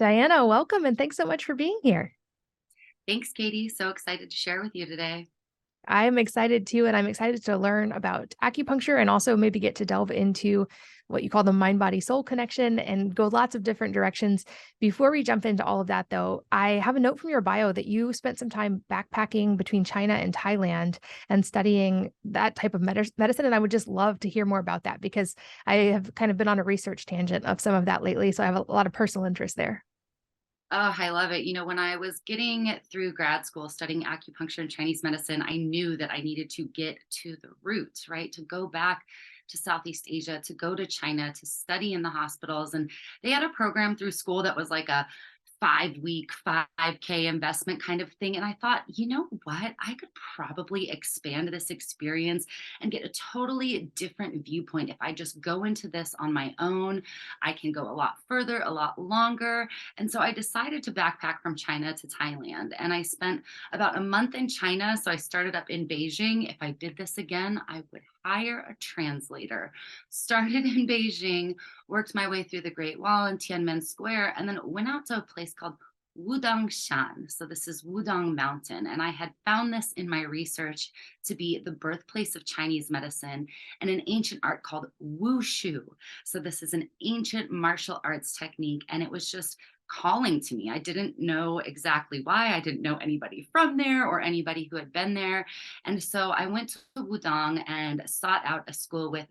Diana, welcome and thanks so much for being here. Thanks, Katie. So excited to share with you today. I'm excited too, and I'm excited to learn about acupuncture and also maybe get to delve into what you call the mind body soul connection and go lots of different directions. Before we jump into all of that, though, I have a note from your bio that you spent some time backpacking between China and Thailand and studying that type of medicine. And I would just love to hear more about that because I have kind of been on a research tangent of some of that lately. So I have a lot of personal interest there. Oh, I love it. When I was getting through grad school studying acupuncture and Chinese medicine, I knew that I needed to get to the roots, right? To go back to Southeast Asia, to go to China, to study in the hospitals. And they had a program through school that was like a 5-week, 5K investment kind of thing. And I thought, you know what? I could probably expand this experience and get a totally different viewpoint. If I just go into this on my own, I can go a lot further, a lot longer. And so I decided to backpack from China to Thailand. And I spent about a month in China. So I started up in Beijing. If I did this again, I would hire a translator. Started in Beijing, worked my way through the Great Wall and Tiananmen Square, and then went out to a place called Wudang Shan. So this is Wudang Mountain. And I had found this in my research to be the birthplace of Chinese medicine and an ancient art called Wushu. So this is an ancient martial arts technique. And it was just calling to me. I didn't know exactly why. I didn't know anybody from there or anybody who had been there. And so I went to Wudang and sought out a school with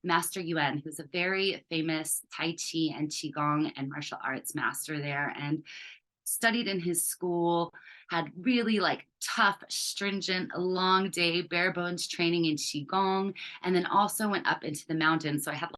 Master Yuan, who's a very famous Tai Chi and Qigong and martial arts master there. And studied in his school, had really like tough, stringent, long day, bare bones training in Qigong, and then also went up into the mountains. So I had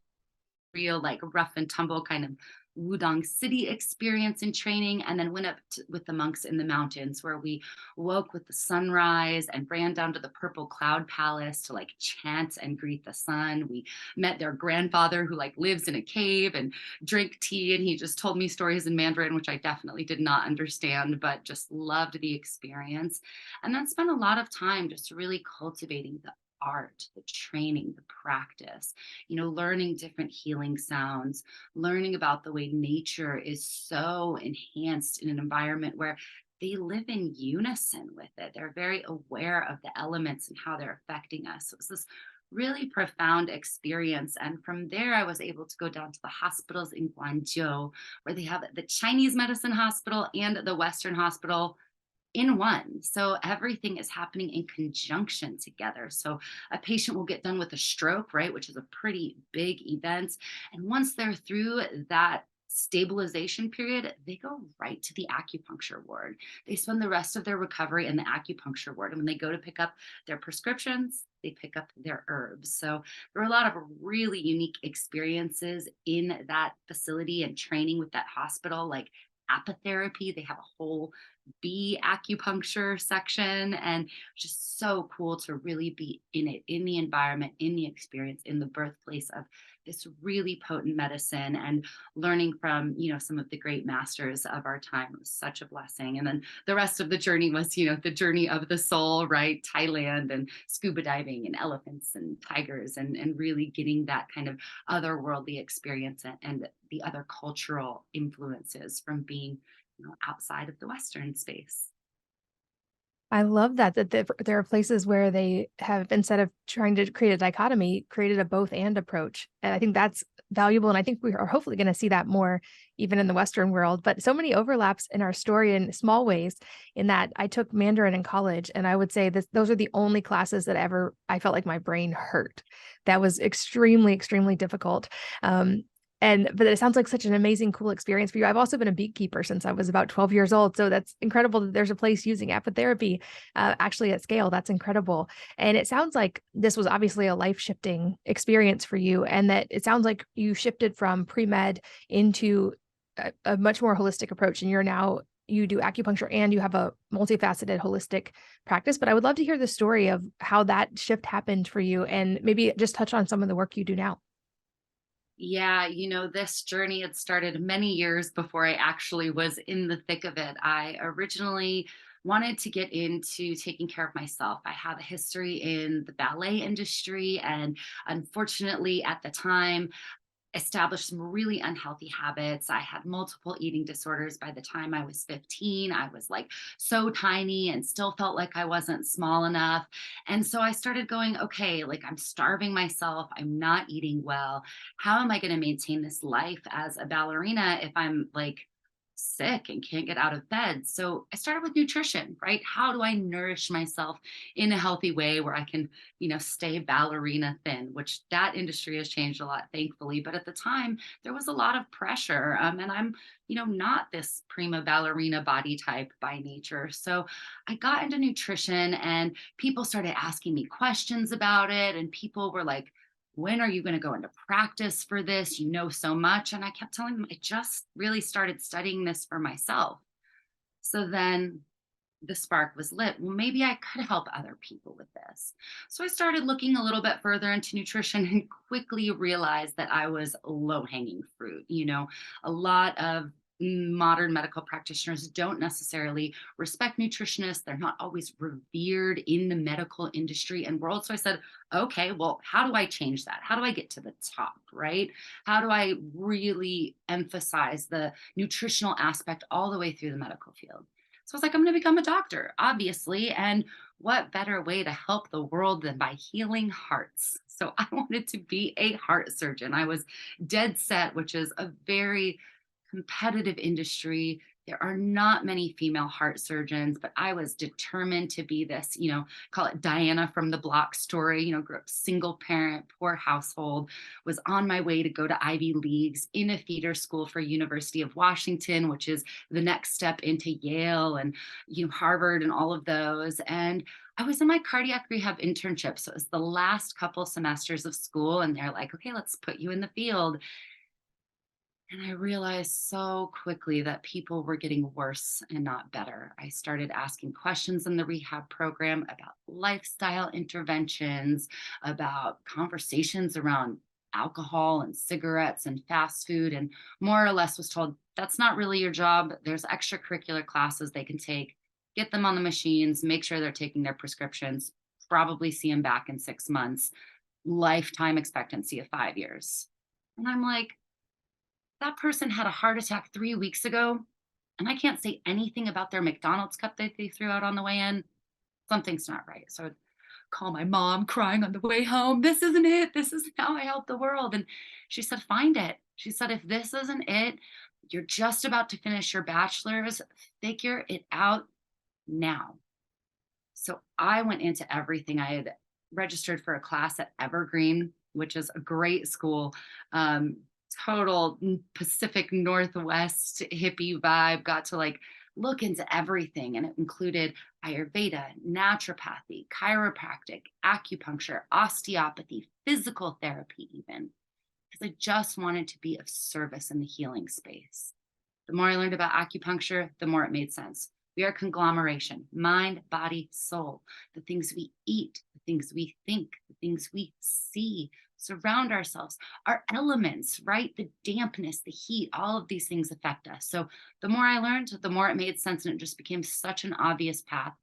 real like rough and tumble kind of Wudang city experience and training, and then went up with the monks in the mountains where we woke with the sunrise and ran down to the Purple Cloud Palace to like chant and greet the sun. We met their grandfather who like lives in a cave and drink tea, and he just told me stories in Mandarin, which I definitely did not understand, but just loved the experience. And then spent a lot of time just really cultivating the art, the training, the practice, learning different healing sounds, learning about the way nature is so enhanced in an environment where they live in unison with it. They're very aware of the elements and how they're affecting us. So it's this really profound experience. And from there, I was able to go down to the hospitals in Guangzhou, where they have the Chinese medicine hospital and the Western hospital in one. So everything is happening in conjunction together. So a patient will get done with a stroke, right, which is a pretty big event. And once they're through that stabilization period, they go right to the acupuncture ward. They spend the rest of their recovery in the acupuncture ward. And when they go to pick up their prescriptions, they pick up their herbs. So there are a lot of really unique experiences in that facility and training with that hospital, like apitherapy. They have a whole bee acupuncture section, and just so cool to really be in it, in the environment, in the experience, in the birthplace of this really potent medicine, and learning from some of the great masters of our time. It was such a blessing. And then the rest of the journey was the journey of the soul, right? Thailand and scuba diving and elephants and tigers, and really getting that kind of otherworldly experience, and the other cultural influences from being outside of the Western space. I love that there are places where they have, instead of trying to create a dichotomy, created a both and approach. And I think that's valuable. And I think we are hopefully going to see that more even in the Western world. But so many overlaps in our story in small ways, in that I took Mandarin in college. And I would say those are the only classes that ever I felt like my brain hurt. That was extremely, extremely difficult. But it sounds like such an amazing, cool experience for you. I've also been a beekeeper since I was about 12 years old. So that's incredible that there's a place using apitherapy actually at scale. That's incredible. And it sounds like this was obviously a life-shifting experience for you. And that it sounds like you shifted from pre-med into a much more holistic approach. And you do acupuncture and you have a multifaceted holistic practice. But I would love to hear the story of how that shift happened for you, and maybe just touch on some of the work you do now. Yeah, this journey had started many years before I actually was in the thick of it. I originally wanted to get into taking care of myself. I have a history in the ballet industry, and unfortunately, at the time, established some really unhealthy habits. I had multiple eating disorders by the time I was 15. I was like so tiny and still felt like I wasn't small enough. And so I started going, okay, like I'm starving myself. I'm not eating well. How am I going to maintain this life as a ballerina if I'm like sick and can't get out of bed? So I started with nutrition, right? How do I nourish myself in a healthy way where I can, stay ballerina thin, which that industry has changed a lot, thankfully. But at the time, there was a lot of pressure. And I'm, not this prima ballerina body type by nature. So I got into nutrition and people started asking me questions about it. And people were like, when are you going to go into practice for this? You know so much. And I kept telling them, I just really started studying this for myself. So then the spark was lit. Well, maybe I could help other people with this. So I started looking a little bit further into nutrition and quickly realized that I was low hanging fruit. A lot of modern medical practitioners don't necessarily respect nutritionists. They're not always revered in the medical industry and world. So I said, okay, well, how do I change that? How do I get to the top, right? How do I really emphasize the nutritional aspect all the way through the medical field? So I was like, I'm going to become a doctor, obviously. And what better way to help the world than by healing hearts? So I wanted to be a heart surgeon. I was dead set, which is a very competitive industry. There are not many female heart surgeons, but I was determined to be this, call it Diana from the block story, grew up single parent, poor household, was on my way to go to Ivy Leagues in a feeder school for University of Washington, which is the next step into Yale and, Harvard and all of those. And I was in my cardiac rehab internship. So it was the last couple semesters of school. And they're like, okay, let's put you in the field. And I realized so quickly that people were getting worse and not better. I started asking questions in the rehab program about lifestyle interventions, about conversations around alcohol and cigarettes and fast food, and more or less was told that's not really your job. There's extracurricular classes they can take, get them on the machines, make sure they're taking their prescriptions, probably see them back in 6 months, lifetime expectancy of 5 years. And I'm like, that person had a heart attack 3 weeks ago, and I can't say anything about their McDonald's cup that they threw out on the way in. Something's not right. So I'd call my mom crying on the way home. This isn't it. This isn't how I help the world. And she said, find it. She said, if this isn't it, you're just about to finish your bachelor's, figure it out now. So I went into everything. I had registered for a class at Evergreen, which is a great school. Total Pacific Northwest hippie vibe, got to like look into everything. And it included Ayurveda, naturopathy, chiropractic, acupuncture, osteopathy, physical therapy, even, because I just wanted to be of service in the healing space. The more I learned about acupuncture, the more it made sense. We are a conglomeration, mind, body, soul. The things we eat, the things we think, the things we see, surround ourselves, our elements, right? The dampness, the heat, all of these things affect us. So the more I learned, the more it made sense. And it just became such an obvious path.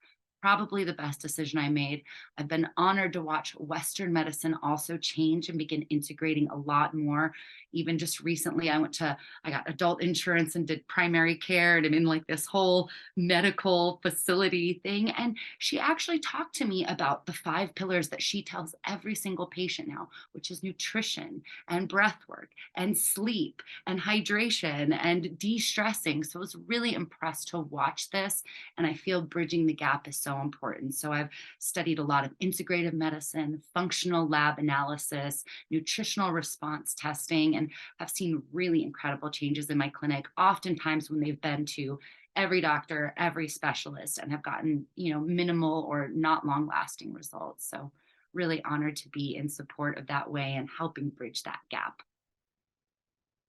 Probably the best decision I made. I've been honored to watch Western medicine also change and begin integrating a lot more. Even just recently, I got adult insurance and did primary care, and I'm in like this whole medical facility thing. And she actually talked to me about the 5 pillars that she tells every single patient now, which is nutrition and breath work and sleep and hydration and de-stressing. So I was really impressed to watch this. And I feel bridging the gap is so important. So I've studied a lot of integrative medicine, functional lab analysis, nutritional response testing, and have seen really incredible changes in my clinic, oftentimes when they've been to every doctor, every specialist, and have gotten, minimal or not long lasting results. So really honored to be in support of that way and helping bridge that gap.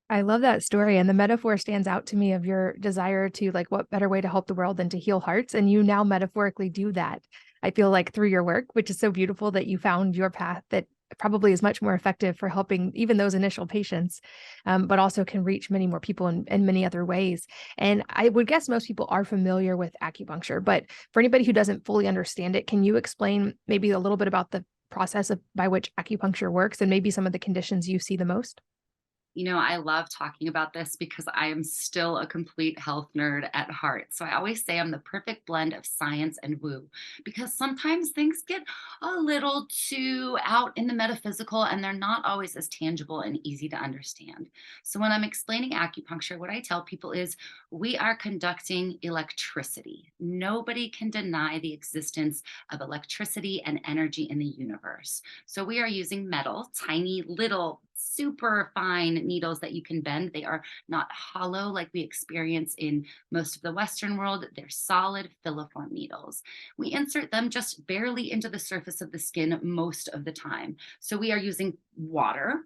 I love that story. And the metaphor stands out to me of your desire to like, what better way to help the world than to heal hearts? And you now metaphorically do that. I feel like through your work, which is so beautiful that you found your path that probably is much more effective for helping even those initial patients, but also can reach many more people in many other ways. And I would guess most people are familiar with acupuncture, but for anybody who doesn't fully understand it, can you explain maybe a little bit about the process by which acupuncture works and maybe some of the conditions you see the most? I love talking about this because I am still a complete health nerd at heart. So I always say I'm the perfect blend of science and woo because sometimes things get a little too out in the metaphysical and they're not always as tangible and easy to understand. So when I'm explaining acupuncture, what I tell people is we are conducting electricity. Nobody can deny the existence of electricity and energy in the universe. So we are using metal, tiny little super fine needles that you can bend. They are not hollow like we experience in most of the Western world. They're solid filiform needles. We insert them just barely into the surface of the skin most of the time. So we are using water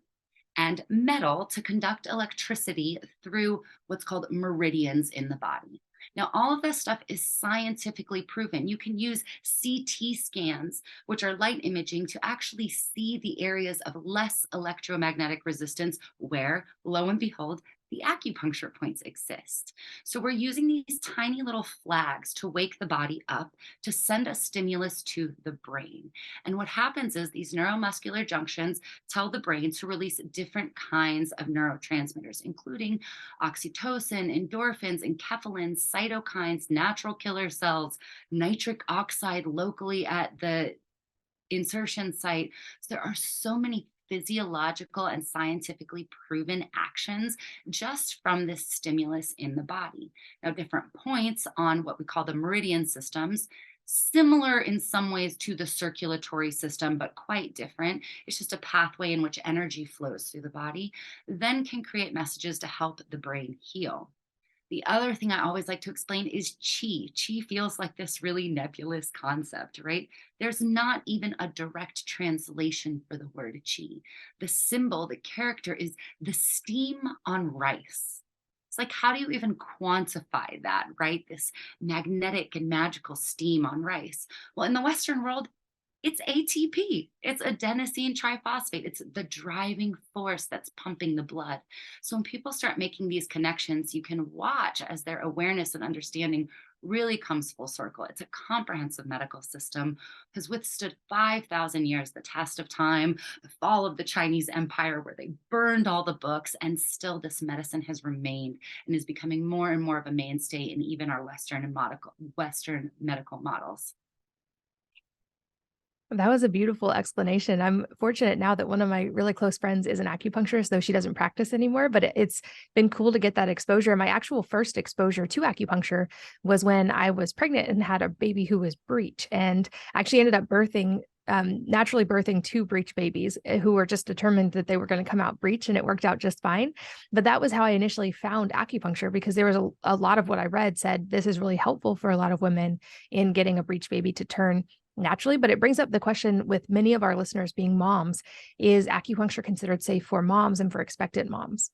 and metal to conduct electricity through what's called meridians in the body. Now, all of this stuff is scientifically proven. You can use CT scans, which are light imaging, to actually see the areas of less electromagnetic resistance where, lo and behold, the acupuncture points exist. So we're using these tiny little flags to wake the body up, to send a stimulus to the brain. And what happens is these neuromuscular junctions tell the brain to release different kinds of neurotransmitters, including oxytocin, endorphins, enkephalins, cytokines, natural killer cells, nitric oxide locally at the insertion site. So there are so many physiological and scientifically proven actions just from this stimulus in the body. Now, different points on what we call the meridian systems, similar in some ways to the circulatory system, but quite different. It's just a pathway in which energy flows through the body, then can create messages to help the brain heal. The other thing I always like to explain is chi. Chi feels like this really nebulous concept, right? There's not even a direct translation for the word chi. The symbol, the character is the steam on rice. It's like, how do you even quantify that, right? This magnetic and magical steam on rice. Well, in the Western world, it's ATP. It's adenosine triphosphate. It's the driving force that's pumping the blood. So when people start making these connections, you can watch as their awareness and understanding really comes full circle. It's a comprehensive medical system, has withstood 5,000 years, the test of time, the fall of the Chinese Empire, where they burned all the books, and still this medicine has remained and is becoming more and more of a mainstay in even our Western medical models. That was a beautiful explanation. I'm fortunate now that one of my really close friends is an acupuncturist, though she doesn't practice anymore, but it's been cool to get that exposure. My actual first exposure to acupuncture was when I was pregnant and had a baby who was breech, and actually ended up naturally birthing two breech babies who were just determined that they were going to come out breech, and it worked out just fine. But that was how I initially found acupuncture, because there was a lot of what I read said this is really helpful for a lot of women in getting a breech baby to turn naturally. But it brings up the question, with many of our listeners being moms, is acupuncture considered safe for moms and for expectant moms?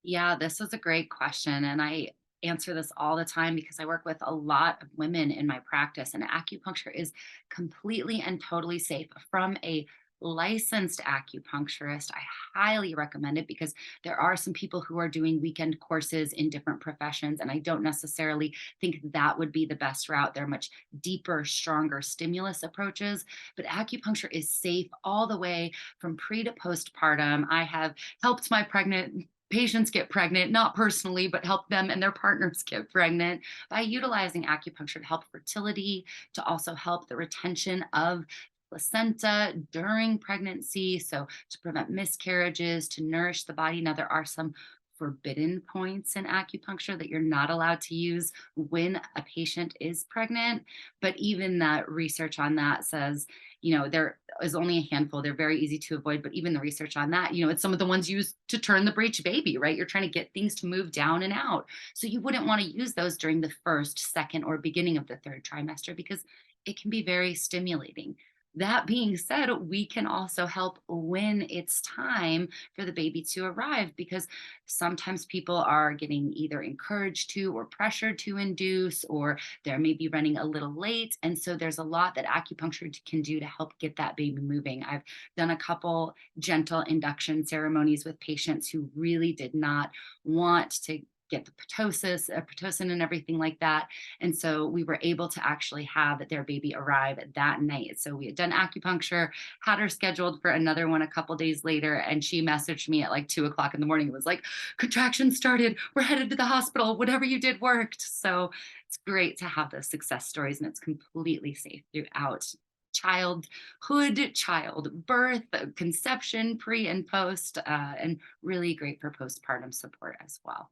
Yeah, this is a great question. And I answer this all the time because I work with a lot of women in my practice, and acupuncture is completely and totally safe from a licensed acupuncturist. I highly recommend it because there are some people who are doing weekend courses in different professions, and I don't necessarily think that would be the best route. There are much deeper, stronger stimulus approaches, but acupuncture is safe all the way from pre to postpartum. I have helped my pregnant patients get pregnant, not personally, but help them and their partners get pregnant by utilizing acupuncture to help fertility, to also help the retention of placenta during pregnancy. So, to prevent miscarriages, to nourish the body. Now, there are some forbidden points in acupuncture that you're not allowed to use when a patient is pregnant. But even that research on that says, there is only a handful. They're very easy to avoid. But even the research on that, it's some of the ones used to turn the breech baby, right? You're trying to get things to move down and out. So you wouldn't want to use those during the first, second, or beginning of the third trimester because it can be very stimulating. That being said, we can also help when it's time for the baby to arrive, because sometimes people are getting either encouraged to or pressured to induce, or they're maybe running a little late. And so there's a lot that acupuncture can do to help get that baby moving. I've done a couple gentle induction ceremonies with patients who really did not want to get the Pitocin and everything like that. And so we were able to actually have their baby arrive that night. So we had done acupuncture, had her scheduled for another one a couple days later. And she messaged me at like 2 o'clock in the morning. It was like, contractions started. We're headed to the hospital. Whatever you did worked. So it's great to have those success stories, and it's completely safe throughout childhood, childbirth, conception, pre and post, and really great for postpartum support as well.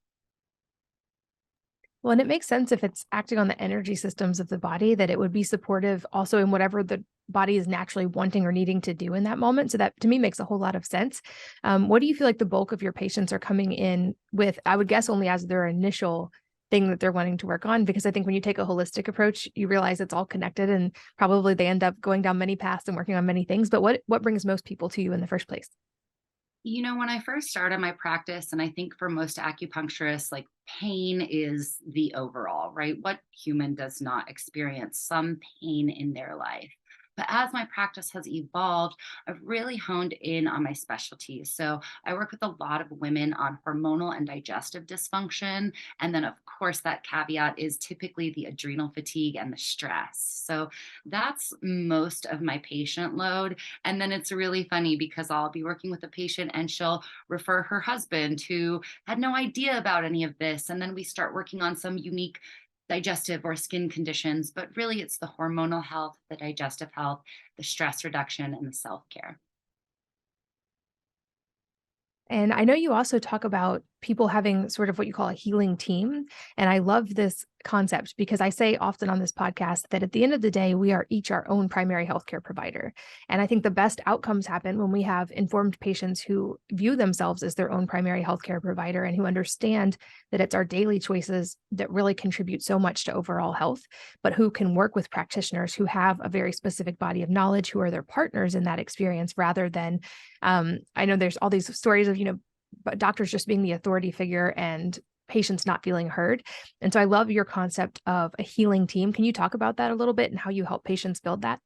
Well, and it makes sense if it's acting on the energy systems of the body that it would be supportive also in whatever the body is naturally wanting or needing to do in that moment. So that to me makes a whole lot of sense. What do you feel like the bulk of your patients are coming in with? I would guess only as their initial thing that they're wanting to work on, because I think when you take a holistic approach, you realize it's all connected and probably they end up going down many paths and working on many things. But what brings most people to you in the first place? When I first started my practice, and I think for most acupuncturists, like pain is the overall, right? What human does not experience some pain in their life? But as my practice has evolved, I've really honed in on my specialties. So I work with a lot of women on hormonal and digestive dysfunction. And then, of course, that caveat is typically the adrenal fatigue and the stress. So that's most of my patient load. And then it's really funny because I'll be working with a patient and she'll refer her husband who had no idea about any of this. And then we start working on some unique digestive or skin conditions, but really it's the hormonal health, the digestive health, the stress reduction, and the self care. And I know you also talk about people having sort of what you call a healing team. And I love this concept because I say often on this podcast that at the end of the day, we are each our own primary healthcare provider. And I think the best outcomes happen when we have informed patients who view themselves as their own primary healthcare provider and who understand that it's our daily choices that really contribute so much to overall health, but who can work with practitioners who have a very specific body of knowledge, who are their partners in that experience rather than I know there's all these stories of, but doctors just being the authority figure and patients not feeling heard. And so I love your concept of a healing team. Can you talk about that a little bit and how you help patients build that?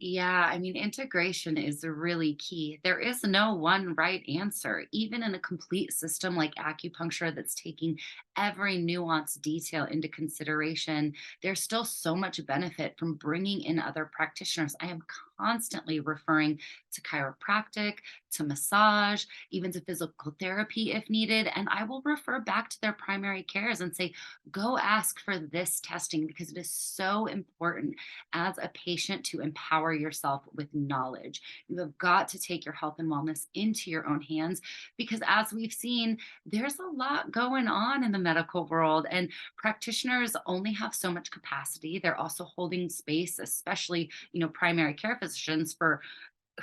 Yeah, I mean, integration is really key. There is no one right answer. Even in a complete system like acupuncture that's taking every nuanced detail into consideration, there's still so much benefit from bringing in other practitioners. I am constantly referring to chiropractic, to massage, even to physical therapy if needed. And I will refer back to their primary cares and say, go ask for this testing because it is so important as a patient to empower yourself with knowledge. You have got to take your health and wellness into your own hands because, as we've seen, there's a lot going on in the medical world, and practitioners only have so much capacity. They're also holding space, especially, primary care physicians, for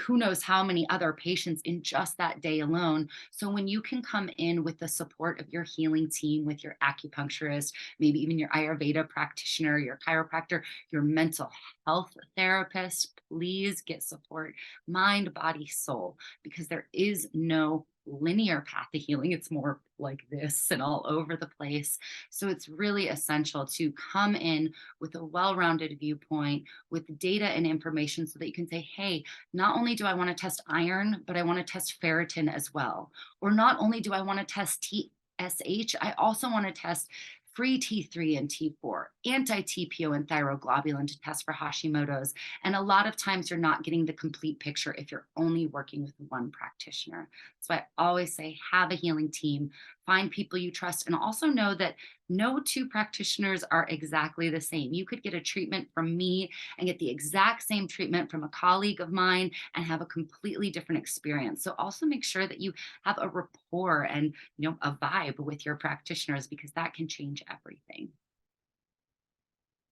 who knows how many other patients in just that day alone. So when you can come in with the support of your healing team, with your acupuncturist, maybe even your Ayurveda practitioner, your chiropractor, your mental health therapist, please get support, mind, body, soul, because there is no linear path to healing. It's more like this and all over the place. So it's really essential to come in with a well-rounded viewpoint with data and information so that you can say, hey, not only do I want to test iron, but I want to test ferritin as well. Or not only do I want to test TSH, I also want to test free T3 and T4, anti-TPO and thyroglobulin to test for Hashimoto's. And a lot of times you're not getting the complete picture if you're only working with one practitioner. So I always say, have a healing team, find people you trust, and also know that no two practitioners are exactly the same. You could get a treatment from me and get the exact same treatment from a colleague of mine and have a completely different experience. So also make sure that you have a rapport and, a vibe with your practitioners because that can change everything.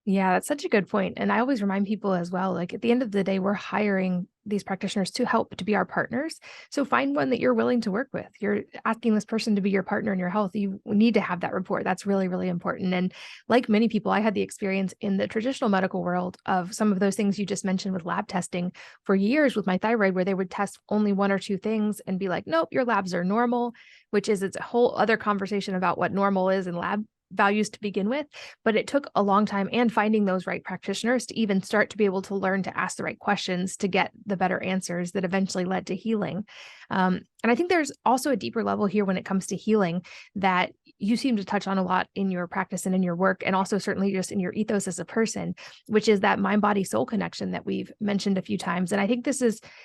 Yeah, that's such a good point. And I always remind people as well, like at the end of the day, we're hiring these practitioners to help to be our partners. So find one that you're willing to work with. You're asking this person to be your partner in your health. You need to have that rapport. That's really, really important. And like many people, I had the experience in the traditional medical world of some of those things you just mentioned with lab testing for years with my thyroid, where they would test only one or two things and be like, nope, your labs are normal, which is it's a whole other conversation about what normal is in lab values to begin with. But it took a long time and finding those right practitioners to even start to be able to learn to ask the right questions to get the better answers that eventually led to healing. And I think there's also a deeper level here when it comes to healing that, you seem to touch on a lot in your practice and in your work, and also certainly just in your ethos as a person, which is that mind, body, soul connection that we've mentioned a few times. And I think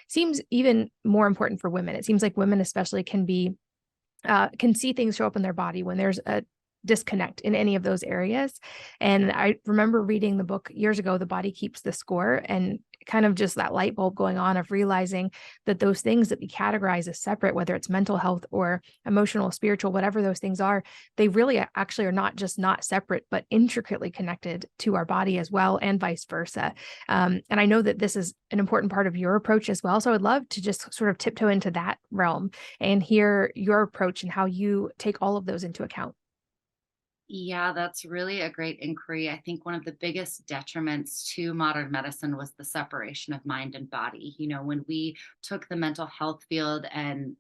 seems even more important for women. It seems like women especially can see things show up in their body when there's a disconnect in any of those areas. And I remember reading the book years ago, The Body Keeps the Score, and kind of just that light bulb going on of realizing that those things that we categorize as separate, whether it's mental health or emotional, spiritual, whatever those things are, they really actually are not just not separate, but intricately connected to our body as well, and vice versa. And I know that this is an important part of your approach as well. So I'd love to just sort of tiptoe into that realm and hear your approach and how you take all of those into account. Yeah, that's really a great inquiry. I think one of the biggest detriments to modern medicine was the separation of mind and body. When we took the mental health field and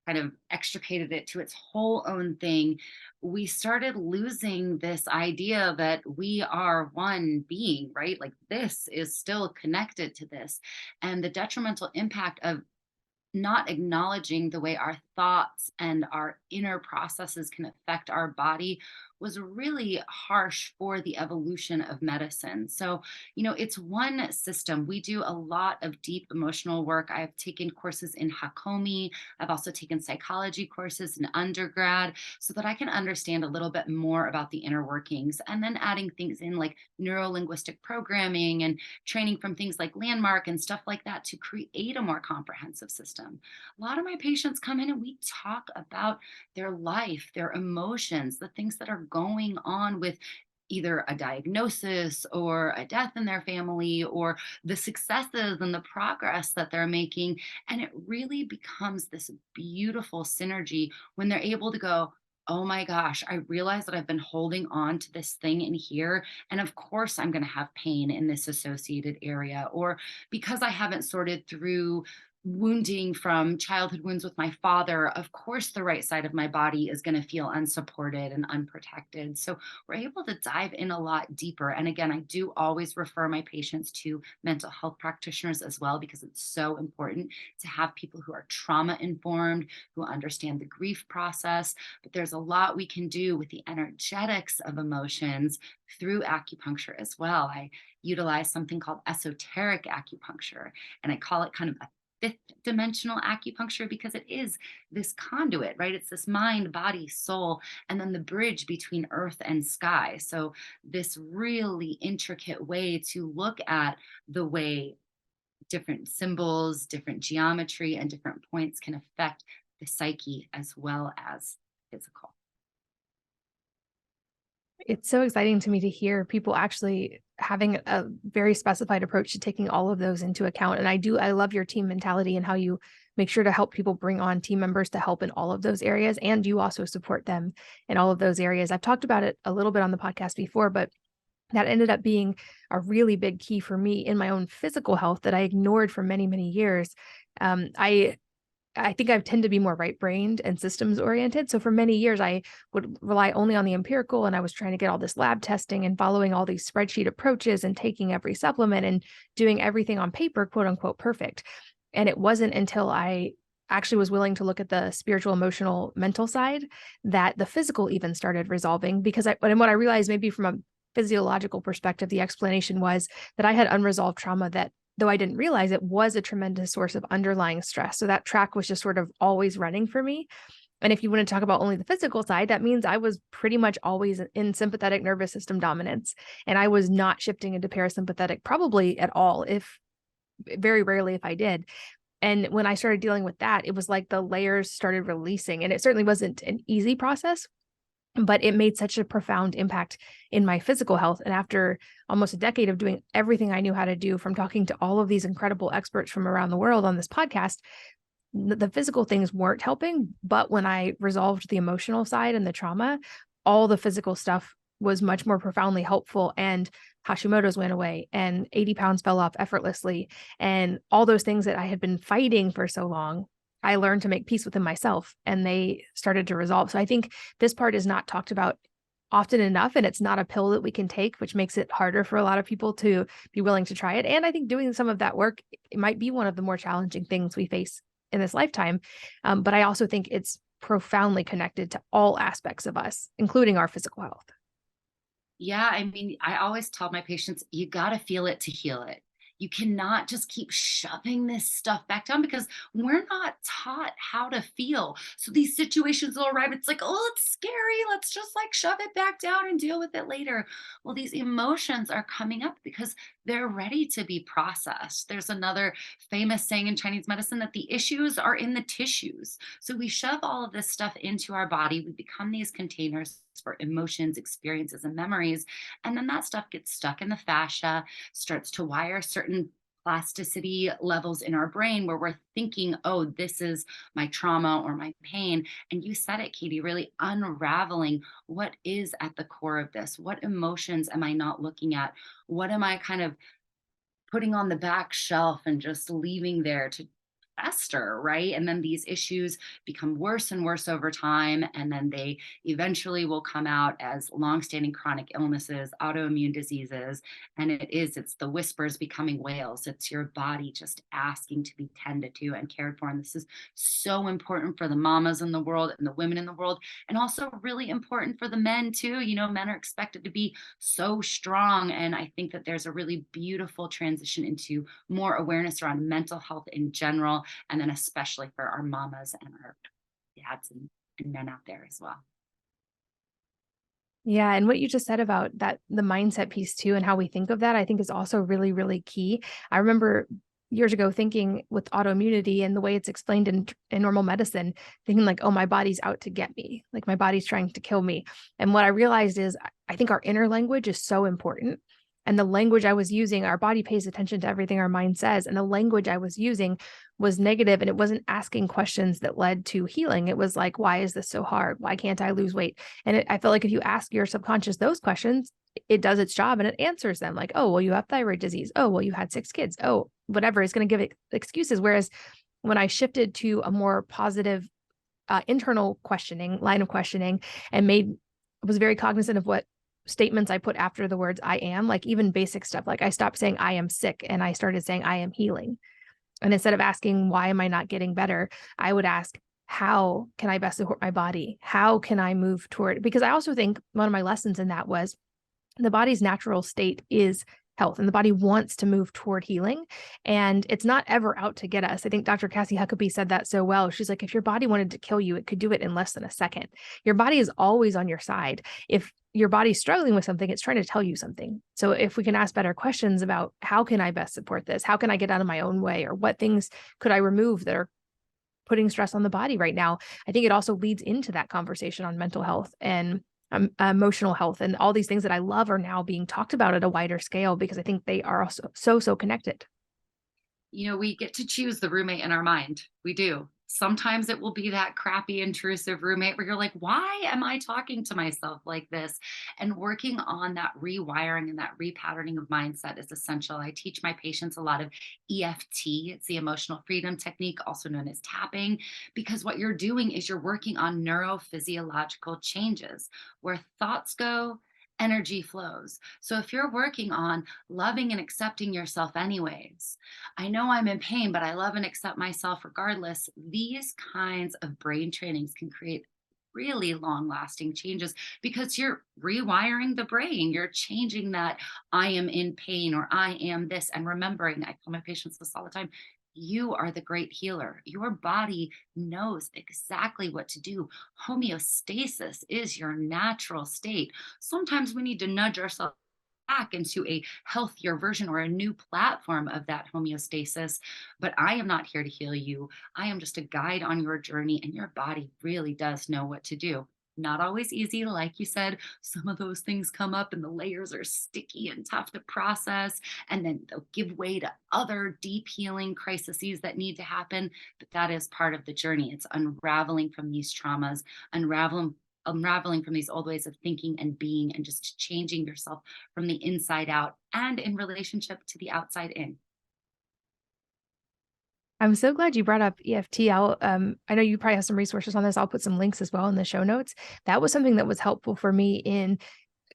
kind of extricated it to its whole own thing, we started losing this idea that we are one being, right? Like this is still connected to this. And the detrimental impact of not acknowledging the way our thoughts and our inner processes can affect our body was really harsh for the evolution of medicine. So, it's one system. We do a lot of deep emotional work. I've taken courses in Hakomi. I've also taken psychology courses in undergrad so that I can understand a little bit more about the inner workings, and then adding things in like neuro linguistic programming and training from things like Landmark and stuff like that to create a more comprehensive system. A lot of my patients come in and we talk about their life, their emotions, the things that are going on with either a diagnosis or a death in their family, or the successes and the progress that they're making. And it really becomes this beautiful synergy when they're able to go, oh my gosh, I realize that I've been holding on to this thing in here. And of course, I'm going to have pain in this associated area. Or because I haven't sorted through wounding from childhood wounds with my father, of course, the right side of my body is going to feel unsupported and unprotected. So we're able to dive in a lot deeper. And again, I do always refer my patients to mental health practitioners as well, because it's so important to have people who are trauma informed, who understand the grief process. But there's a lot we can do with the energetics of emotions through acupuncture as well. I utilize something called esoteric acupuncture, and I call it kind of a fifth dimensional acupuncture because it is this conduit, right? It's this mind, body, soul, and then the bridge between earth and sky. So, this really intricate way to look at the way different symbols, different geometry, and different points can affect the psyche as well as physical. It's so exciting to me to hear people actually having a very specified approach to taking all of those into account. And I love your team mentality and how you make sure to help people bring on team members to help in all of those areas. And you also support them in all of those areas. I've talked about it a little bit on the podcast before, but that ended up being a really big key for me in my own physical health that I ignored for many, many years. I think I tend to be more right-brained and systems oriented. So for many years, I would rely only on the empirical, and I was trying to get all this lab testing and following all these spreadsheet approaches and taking every supplement and doing everything on paper, quote unquote, perfect. And it wasn't until I actually was willing to look at the spiritual, emotional, mental side that the physical even started resolving, because and what I realized, maybe from a physiological perspective, the explanation was that I had unresolved trauma that, though I didn't realize it, was a tremendous source of underlying stress. So that track was just sort of always running for me. And if you want to talk about only the physical side, that means I was pretty much always in sympathetic nervous system dominance. And I was not shifting into parasympathetic probably at all, if very rarely if I did. And when I started dealing with that, it was like the layers started releasing. And it certainly wasn't an easy process, but it made such a profound impact in my physical health. And after almost a decade of doing everything I knew how to do, from talking to all of these incredible experts from around the world on this podcast, the physical things weren't helping. But when I resolved the emotional side and the trauma, all the physical stuff was much more profoundly helpful. And Hashimoto's went away, and 80 pounds fell off effortlessly. And all those things that I had been fighting for so long, I learned to make peace within myself, and they started to resolve. So I think this part is not talked about often enough, and it's not a pill that we can take, which makes it harder for a lot of people to be willing to try it. And I think doing some of that work, it might be one of the more challenging things we face in this lifetime. But I also think it's profoundly connected to all aspects of us, including our physical health. Yeah, I mean, I always tell my patients, you got to feel it to heal it. You cannot just keep shoving this stuff back down because we're not taught how to feel. So these situations will arrive. It's like, oh, it's scary. Let's just like shove it back down and deal with it later. Well, these emotions are coming up because they're ready to be processed. There's another famous saying in Chinese medicine that the issues are in the tissues. So we shove all of this stuff into our body. We become these containers for emotions, experiences, and memories. And then that stuff gets stuck in the fascia, starts to wire certain plasticity levels in our brain where we're thinking, oh, this is my trauma or my pain. And you said it, Katie, really unraveling what is at the core of this. What emotions am I not looking at? What am I kind of putting on the back shelf and just leaving there to fester, right? And then these issues become worse and worse over time. And then they eventually will come out as longstanding chronic illnesses, autoimmune diseases. And it's the whispers becoming wails. It's your body just asking to be tended to and cared for. And this is so important for the mamas in the world and the women in the world, and also really important for the men too. You know, men are expected to be so strong. And I think that there's a really beautiful transition into more awareness around mental health in general, and then especially for our mamas and our dads and men out there as well. Yeah. And what you just said about that, the mindset piece too, and how we think of that, I think is also really, really key. I remember years ago thinking with autoimmunity and the way it's explained in normal medicine, thinking like, oh, my body's out to get me. Like my body's trying to kill me. And what I realized is I think our inner language is so important. And the language I was using, our body pays attention to everything our mind says. And the language I was using was negative, and it wasn't asking questions that led to healing. It was like, why is this so hard? Why can't I lose weight? And I feel like if you ask your subconscious those questions, it does its job and it answers them like, oh, well, you have thyroid disease. Oh, well, you had 6 kids. Oh, whatever, is going to give it excuses. Whereas when I shifted to a more positive internal questioning, line of questioning, and was very cognizant of what statements I put after the words I am, like even basic stuff. Like I stopped saying I am sick and I started saying I am healing. And instead of asking, why am I not getting better? I would ask, how can I best support my body? How can I move toward? Because I also think one of my lessons in that was the body's natural state is health, and the body wants to move toward healing, and it's not ever out to get us. I think Dr. Cassie Huckabee said that so well. She's like, if your body wanted to kill you, it could do it in less than a second. Your body is always on your side. If your body's struggling with something, it's trying to tell you something. So if we can ask better questions about how can I best support this? How can I get out of my own way? Or what things could I remove that are putting stress on the body right now? I think it also leads into that conversation on mental health and emotional health, and all these things that I love are now being talked about at a wider scale because I think they are also so connected. You know, we get to choose the roommate in our mind. We do. Sometimes it will be that crappy, intrusive roommate where you're like, why am I talking to myself like this? And working on that rewiring and that repatterning of mindset is essential. I teach my patients a lot of EFT. It's the emotional freedom technique, also known as tapping, because what you're doing is you're working on neurophysiological changes. Where thoughts go, energy flows. So if you're working on loving and accepting yourself anyways, I know I'm in pain, but I love and accept myself regardless. These kinds of brain trainings can create really long lasting changes because you're rewiring the brain. You're changing that I am in pain or I am this. And remembering, I tell my patients this all the time, you are the great healer. Your body knows exactly what to do. Homeostasis is your natural state. Sometimes we need to nudge ourselves back into a healthier version or a new platform of that homeostasis. But I am not here to heal you. I am just a guide on your journey, and your body really does know what to do. Not always easy. Like you said, some of those things come up and the layers are sticky and tough to process. And then they'll give way to other deep healing crises that need to happen. But that is part of the journey. It's unraveling from these traumas, unraveling from these old ways of thinking and being, and just changing yourself from the inside out and in relationship to the outside in. I'm so glad you brought up EFT. I know you probably have some resources on this. I'll put some links as well in the show notes. That was something that was helpful for me in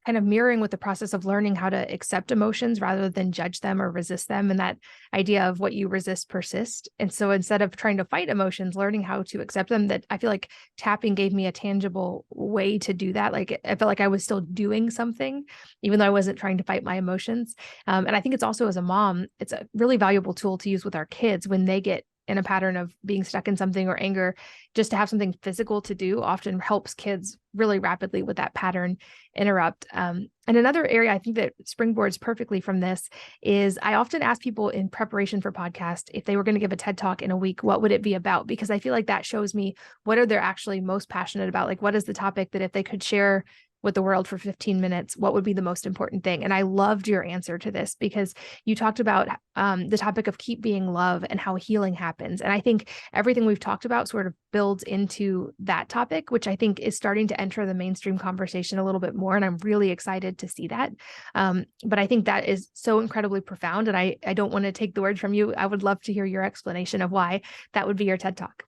kind of mirroring with the process of learning how to accept emotions rather than judge them or resist them. And that idea of what you resist persist. And so instead of trying to fight emotions, learning how to accept them, that I feel like tapping gave me a tangible way to do that. Like I felt like I was still doing something, even though I wasn't trying to fight my emotions. And I think it's also, as a mom, it's a really valuable tool to use with our kids when they get in a pattern of being stuck in something or anger. Just to have something physical to do often helps kids really rapidly with that pattern interrupt. And another area I think that springboards perfectly from this is I often ask people in preparation for podcast, if they were going to give a TED talk in a week, what would it be about? Because I feel like that shows me what are they actually most passionate about? Like, what is the topic that if they could share with the world for 15 minutes, what would be the most important thing? And I loved your answer to this because you talked about the topic of keep being love and how healing happens. And I think everything we've talked about sort of builds into that topic, which I think is starting to enter the mainstream conversation a little bit more. And I'm really excited to see that. But I think that is so incredibly profound. And I don't want to take the words from you. I would love to hear your explanation of why that would be your TED Talk.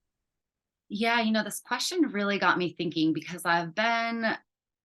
Yeah, this question really got me thinking because I've been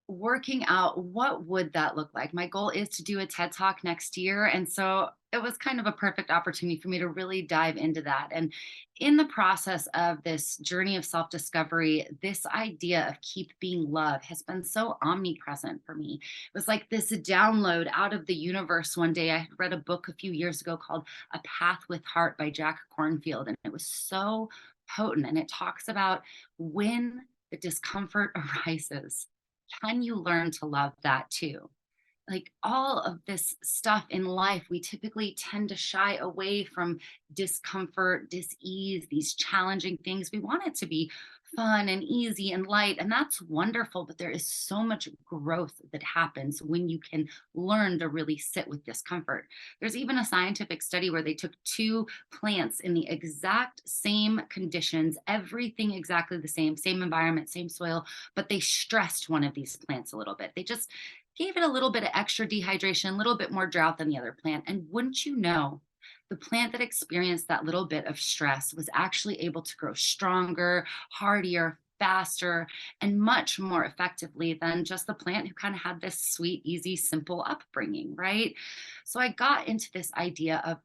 working out what would that look like. My goal is to do a TED Talk next year, and so it was kind of a perfect opportunity for me to really dive into that. And in the process of this journey of self-discovery, this idea of keep being love has been so omnipresent for me. It was like this download out of the universe one day. I had read a book a few years ago called A Path with Heart by Jack Kornfield, and it was so potent. And it talks about when the discomfort arises, can you learn to love that too? Like all of this stuff in life, we typically tend to shy away from discomfort, dis-ease, these challenging things. We want it to be fun and easy and light, and that's wonderful. But there is so much growth that happens when you can learn to really sit with discomfort. There's even a scientific study where they took two plants in the exact same conditions, everything exactly the same environment, same soil, but they stressed one of these plants a little bit. They just gave it a little bit of extra dehydration, a little bit more drought than the other plant. And wouldn't you know, the plant that experienced that little bit of stress was actually able to grow stronger, hardier, faster, and much more effectively than just the plant who kind of had this sweet, easy, simple upbringing, right? So I got into this idea of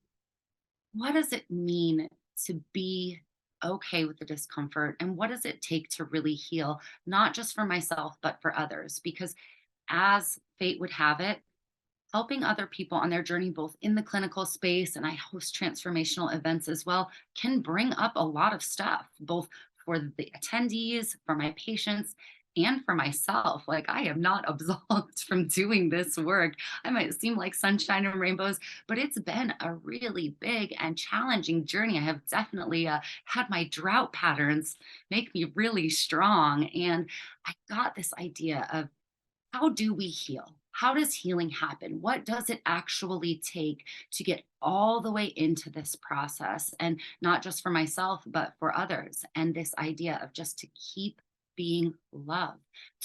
what does it mean to be okay with the discomfort, and what does it take to really heal, not just for myself, but for others? Because as fate would have it, helping other people on their journey, both in the clinical space and I host transformational events as well, can bring up a lot of stuff, both for the attendees, for my patients, and for myself. Like, I am not absolved from doing this work. I might seem like sunshine and rainbows, but it's been a really big and challenging journey. I have definitely had my drought patterns make me really strong. And I got this idea of how do we heal? How does healing happen? What does it actually take to get all the way into this process? And not just for myself, but for others. And this idea of just to keep being love,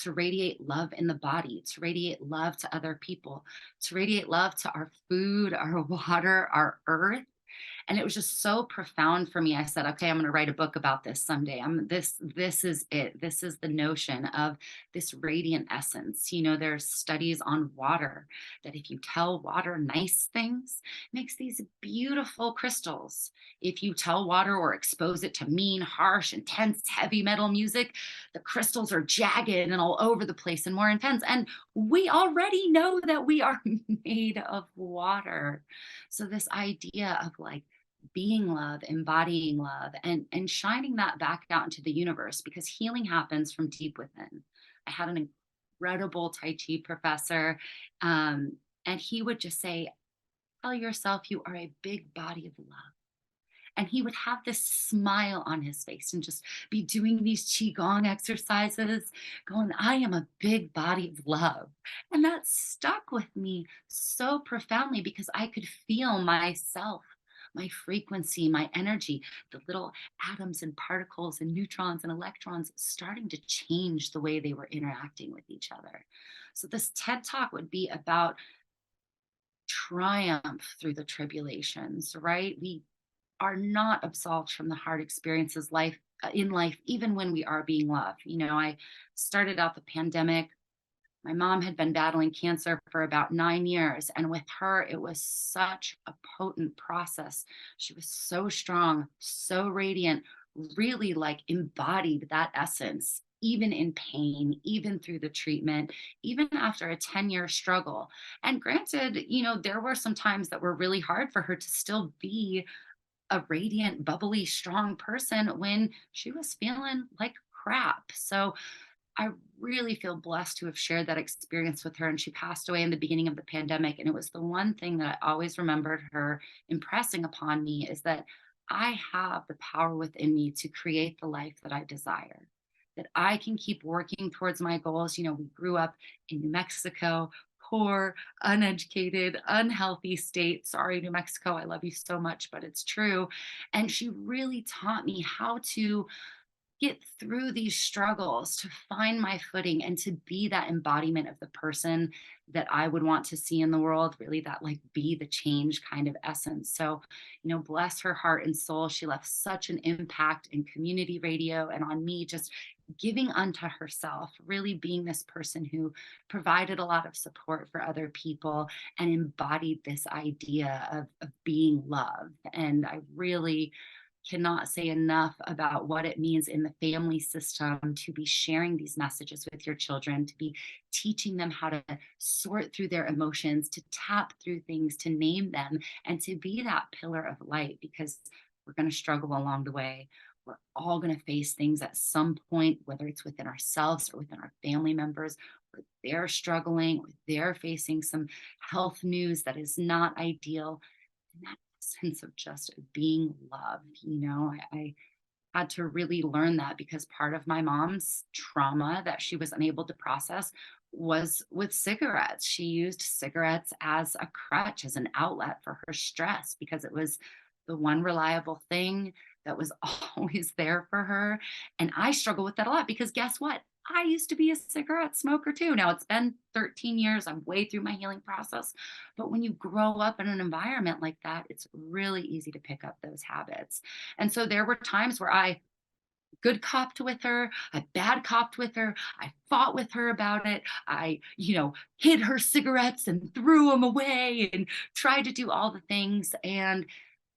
to radiate love in the body, to radiate love to other people, to radiate love to our food, our water, our earth. And it was just so profound for me. I said, okay, I'm going to write a book about this someday. This is it. This is the notion of this radiant essence. There's studies on water that if you tell water nice things, it makes these beautiful crystals. If you tell water or expose it to mean, harsh, intense, heavy metal music, the crystals are jagged and all over the place and more intense. And we already know that we are made of water. So this idea of like being love, embodying love, and shining that back out into the universe, because healing happens from deep within. I had an incredible Tai Chi professor, and he would just say, tell yourself you are a big body of love. And he would have this smile on his face and just be doing these qigong exercises, going, I am a big body of love. And that stuck with me so profoundly because I could feel myself, my frequency, my energy, the little atoms and particles and neutrons and electrons starting to change the way they were interacting with each other. So this TED Talk would be about triumph through the tribulations, right? We are not absolved from the hard experiences in life, even when we are being loved. I started out the pandemic My mom had been battling cancer for about 9 years. And with her, it was such a potent process. She was so strong, so radiant, really like embodied that essence, even in pain, even through the treatment, even after a 10-year struggle. And granted, there were some times that were really hard for her to still be a radiant, bubbly, strong person when she was feeling like crap. So I really feel blessed to have shared that experience with her. And she passed away in the beginning of the pandemic. And it was the one thing that I always remembered her impressing upon me is that I have the power within me to create the life that I desire, that I can keep working towards my goals. We grew up in New Mexico, poor, uneducated, unhealthy state. Sorry, New Mexico, I love you so much, but it's true. And she really taught me how to get through these struggles, to find my footing and to be that embodiment of the person that I would want to see in the world, really that like be the change kind of essence. So, bless her heart and soul. She left such an impact in community radio and on me, just giving unto herself, really being this person who provided a lot of support for other people and embodied this idea of being loved. And I really cannot say enough about what it means in the family system to be sharing these messages with your children, to be teaching them how to sort through their emotions, to tap through things, to name them, and to be that pillar of light, because we're going to struggle along the way. We're all going to face things at some point, whether it's within ourselves or within our family members, where they're struggling, or they're facing some health news that is not ideal. And that sense of just being loved. I had to really learn that because part of my mom's trauma that she was unable to process was with cigarettes. She used cigarettes as a crutch, as an outlet for her stress, because it was the one reliable thing that was always there for her. And I struggle with that a lot because guess what? I used to be a cigarette smoker too. Now it's been 13 years. I'm way through my healing process. But when you grow up in an environment like that, it's really easy to pick up those habits. And so there were times where I good copped with her, I bad copped with her, I fought with her about it. I, hid her cigarettes and threw them away and tried to do all the things. And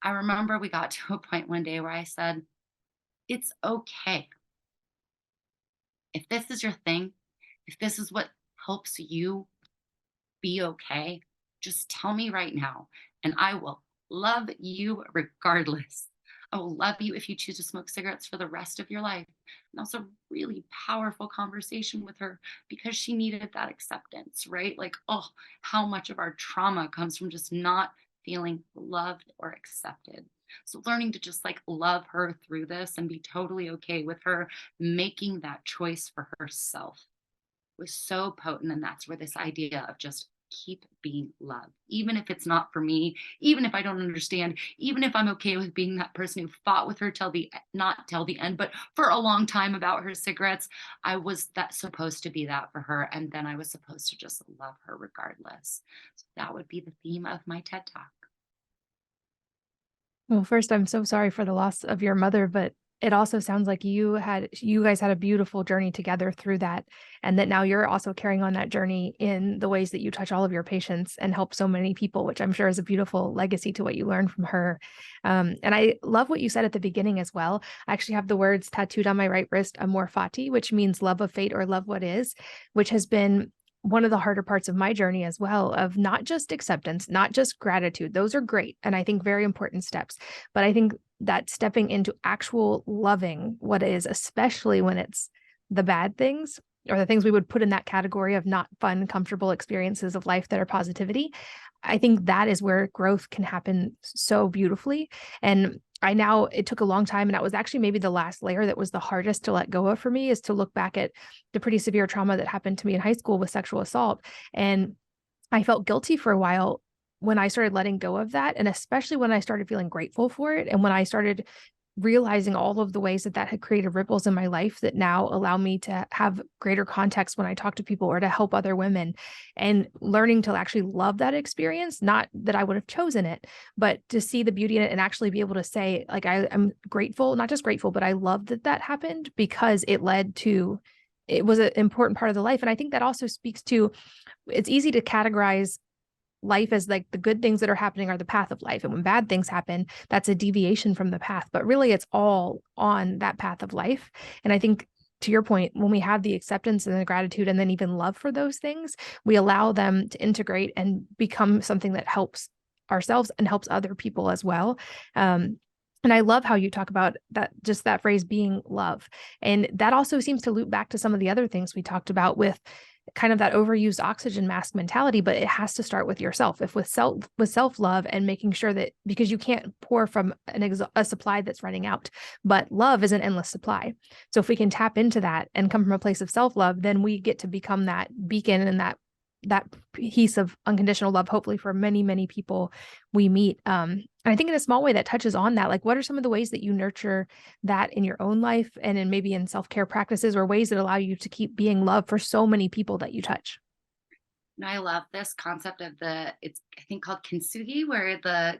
I remember we got to a point one day where I said, it's okay. If this is your thing, if this is what helps you be okay, just tell me right now, and I will love you regardless. I will love you if you choose to smoke cigarettes for the rest of your life. And that was a really powerful conversation with her because she needed that acceptance, right? Like, oh, how much of our trauma comes from just not feeling loved or accepted. So learning to just like love her through this and be totally okay with her making that choice for herself was so potent. And that's where this idea of just keep being loved, even if it's not for me, even if I don't understand, even if I'm okay with being that person who fought with her till the not till the end, but for a long time about her cigarettes. I was that supposed to be that for her. And then I was supposed to just love her regardless. So that would be the theme of my TED Talk. Well, first, I'm so sorry for the loss of your mother, but it also sounds like you guys had a beautiful journey together through that, and that now you're also carrying on that journey in the ways that you touch all of your patients and help so many people, which I'm sure is a beautiful legacy to what you learned from her. And I love what you said at the beginning as well. I actually have the words tattooed on my right wrist, amor fati, which means love of fate or love what is, which has been one of the harder parts of my journey as well, of not just acceptance, not just gratitude. Those are great, and I think very important steps. But I think that stepping into actual loving what is, especially when it's the bad things or the things we would put in that category of not fun, comfortable experiences of life that are positivity, I think that is where growth can happen so beautifully. And it took a long time, and that was actually maybe the last layer that was the hardest to let go of for me, is to look back at the pretty severe trauma that happened to me in high school with sexual assault. And I felt guilty for a while when I started letting go of that. And especially when I started feeling grateful for it. And when I started realizing all of the ways that had created ripples in my life that now allow me to have greater context when I talk to people or to help other women, and learning to actually love that experience, not that I would have chosen it, but to see the beauty in it and actually be able to say, like, I'm grateful, not just grateful, but I love that happened because it led to it was an important part of the life. And I think that also speaks to, it's easy to categorize life as like the good things that are happening are the path of life. And when bad things happen, that's a deviation from the path. But really, it's all on that path of life. And I think, to your point, when we have the acceptance and the gratitude and then even love for those things, we allow them to integrate and become something that helps ourselves and helps other people as well. And I love how you talk about that, just that phrase being love. And that also seems to loop back to some of the other things we talked about with kind of that overused oxygen mask mentality, but it has to start with yourself. If with self-love and making sure that, because you can't pour from a supply that's running out, but love is an endless supply. So if we can tap into that and come from a place of self-love, then we get to become that beacon and that piece of unconditional love, hopefully for many, many people we meet. And I think in a small way that touches on that, like what are some of the ways that you nurture that in your own life and in maybe in self-care practices or ways that allow you to keep being loved for so many people that you touch? And I love this concept of it's I think called kintsugi, where the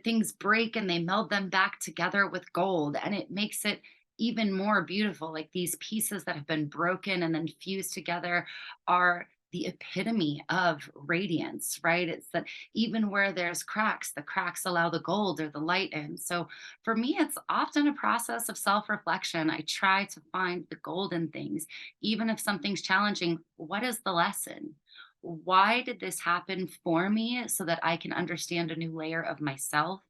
things break and they meld them back together with gold, and it makes it even more beautiful. Like these pieces that have been broken and then fused together are the epitome of radiance, right? It's that even where there's cracks, the cracks allow the gold or the light in. So for me, it's often a process of self reflection. I try to find the golden things, even if something's challenging. What is the lesson? Why did this happen for me so that I can understand a new layer of myself?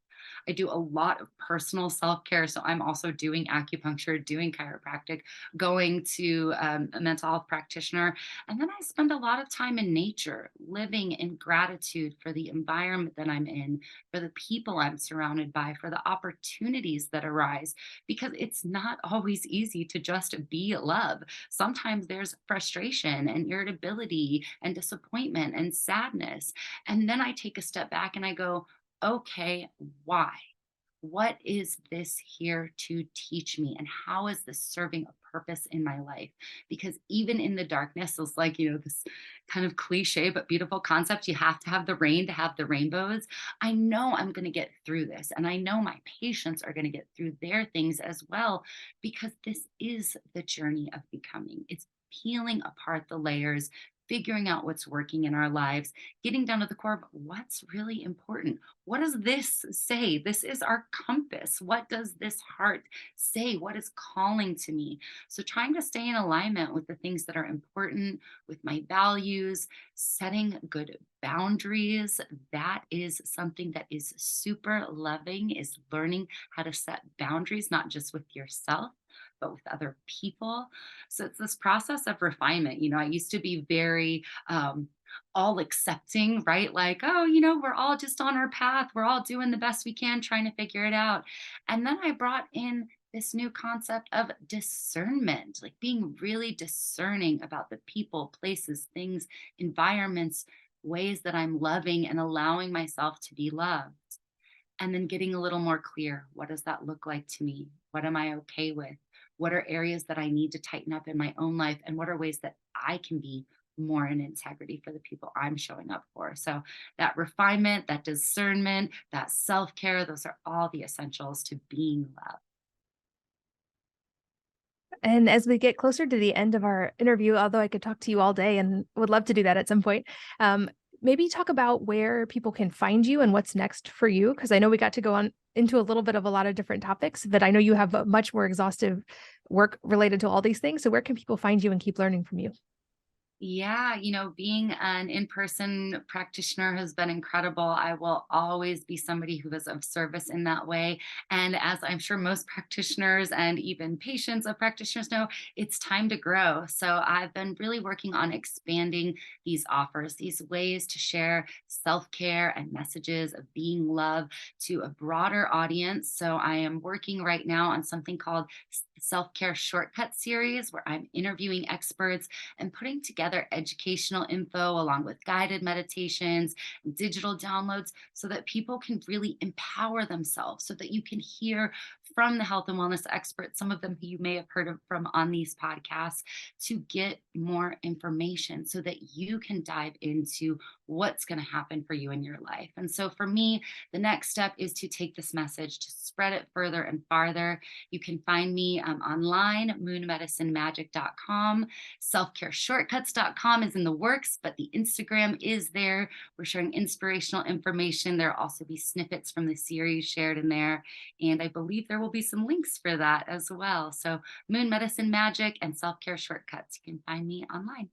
I do a lot of personal self care. So I'm also doing acupuncture, doing chiropractic, going to a mental health practitioner. And then I spend a lot of time in nature, living in gratitude for the environment that I'm in, for the people I'm surrounded by, for the opportunities that arise, because it's not always easy to just be love. Sometimes there's frustration and irritability and disappointment and sadness. And then I take a step back and I go, okay, why? What is this here to teach me? And how is this serving a purpose in my life? Because even in the darkness, it's like, this kind of cliche but beautiful concept. You have to have the rain to have the rainbows. I know I'm going to get through this. And I know my patients are going to get through their things as well, because this is the journey of becoming. It's peeling apart the layers, figuring out what's working in our lives, getting down to the core of what's really important. What does this say? This is our compass. What does this heart say? What is calling to me? So, trying to stay in alignment with the things that are important, with my values, setting good boundaries. That is something that is super loving, is learning how to set boundaries, not just with yourself, but with other people. So it's this process of refinement. I used to be very all accepting, right? Like, oh, we're all just on our path. We're all doing the best we can, trying to figure it out. And then I brought in this new concept of discernment, like being really discerning about the people, places, things, environments, ways that I'm loving and allowing myself to be loved. And then getting a little more clear. What does that look like to me? What am I okay with? What are areas that I need to tighten up in my own life? And what are ways that I can be more in integrity for the people I'm showing up for? So that refinement, that discernment, that self care, those are all the essentials to being loved. And as we get closer to the end of our interview, although I could talk to you all day and would love to do that at some point, maybe talk about where people can find you and what's next for you. Because I know we got to go on into a little bit of a lot of different topics, but I know you have a much more exhaustive work related to all these things. So where can people find you and keep learning from you? Yeah, being an in person practitioner has been incredible. I will always be somebody who is of service in that way. And as I'm sure most practitioners and even patients of practitioners know, it's time to grow. So I've been really working on expanding these offers, these ways to share self care and messages of being love to a broader audience. So I am working right now on something called Self Care Shortcut Series, where I'm interviewing experts and putting together educational info along with guided meditations and digital downloads so that people can really empower themselves, so that you can hear from the health and wellness experts, some of them who you may have heard of from on these podcasts, to get more information so that you can dive into what's going to happen for you in your life. And so for me, the next step is to take this message to spread it further and farther. You can find me online, moonmedicinemagic.com. Selfcareshortcuts.com is in the works, but the Instagram is there. We're sharing inspirational information. There'll also be snippets from the series shared in there. And I believe there will be some links for that as well. So Moon Medicine Magic and Self Care Shortcuts. You can find me online.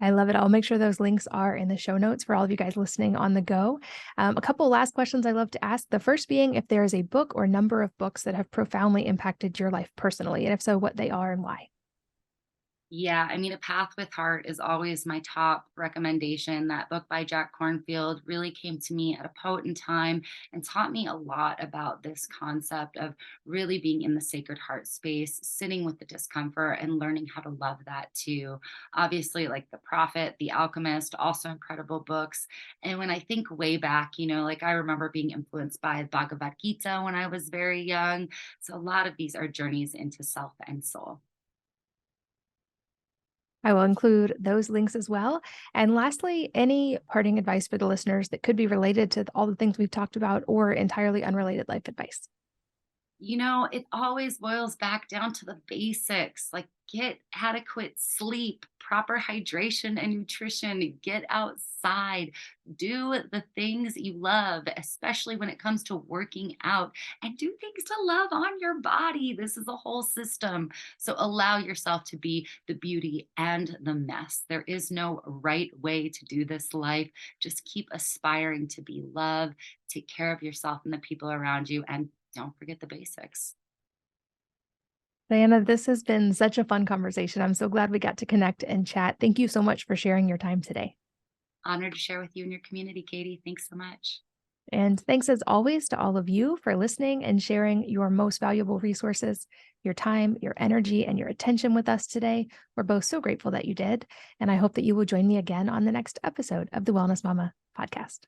I love it. I'll make sure those links are in the show notes for all of you guys listening on the go. A couple last questions I love to ask. The first being if there is a book or number of books that have profoundly impacted your life personally, and if so, what they are and why. Yeah, I mean, A Path with Heart is always my top recommendation. That book by Jack Kornfield really came to me at a potent time and taught me a lot about this concept of really being in the sacred heart space, sitting with the discomfort and learning how to love that too. Obviously, like The Prophet, The Alchemist, also incredible books. And when I think way back, like I remember being influenced by Bhagavad Gita when I was very young. So a lot of these are journeys into self and soul. I will include those links as well. And lastly, any parting advice for the listeners that could be related to all the things we've talked about or entirely unrelated life advice. It always boils back down to the basics, like get adequate sleep, proper hydration and nutrition, get outside, do the things you love, especially when it comes to working out, and do things to love on your body. This is a whole system. So allow yourself to be the beauty and the mess. There is no right way to do this life. Just keep aspiring to be loved, take care of yourself and the people around you, and don't forget the basics. Diana, this has been such a fun conversation. I'm so glad we got to connect and chat. Thank you so much for sharing your time today. Honored to share with you and your community, Katie. Thanks so much. And thanks as always to all of you for listening and sharing your most valuable resources, your time, your energy, and your attention with us today. We're both so grateful that you did. And I hope that you will join me again on the next episode of the Wellness Mama podcast.